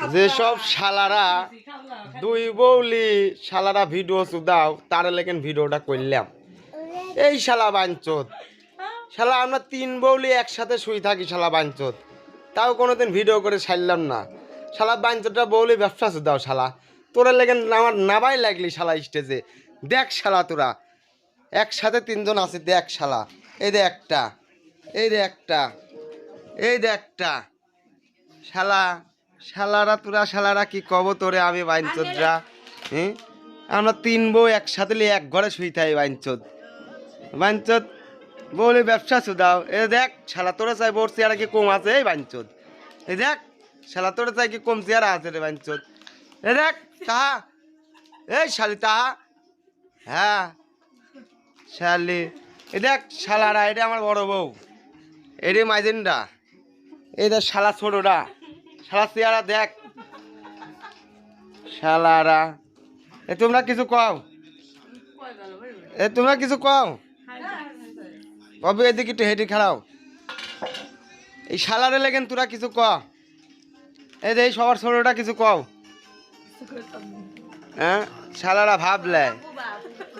যেসব শালারা দুই বৌলি শালারা ভিডিও দাও তারা লেখেন ভিডিওটা করলাম এই শালা বাঞ্চোদ শালা আমরা তিন বৌলি একসাথে শুই থাকি শালা বাঞ্চোদ তাও কোনোদিন ভিডিও করে ছাড়লাম না শালা বাঞ্চোদটা বৌলি ব্যবসা দাও শালা তোরা লেখেন আমার নাবাই লাগলি শালা স্টেজে দেখ শালা তোরা একসাথে তিনজন আছে দেখ শালা এই দে একটা এই দে একটা এই দে একটা শালা শালারা তোরা শালারা কি কব তোরে আমি বাইনচোদরা হ্যাঁ আমরা তিন বউ একসাথে নিয়ে এক ঘরে শুই থাই বাইনচোদ বাইনচোদ বলি ব্যবসা সুদাও এ দেখ শালা তোরা চাই বোর চেয়ারা কি কম আছে এই বাইনচোদ এই দেখ শালা তোরা চাই কি কম চেয়ারা আছে রে বাইনচোদ এ দেখ তাহা এই শালি তাহা হ্যাঁ শালি এ দেখ শালারা এটা আমার বড় বউ এটি মাইজেনরা এই দেখ শালা ছোটরা শালা চেয়ারা দেখ শালারা এ তোমরা কিছু কও এ তোমরা কিছু কও কবে এদিকে একটু হেঁটে খাড়াও এই শালারে লেগেন তোরা কিছু ক এই যে সবার ছোটটা কিছু কও হ্যাঁ শালারা ভাবলে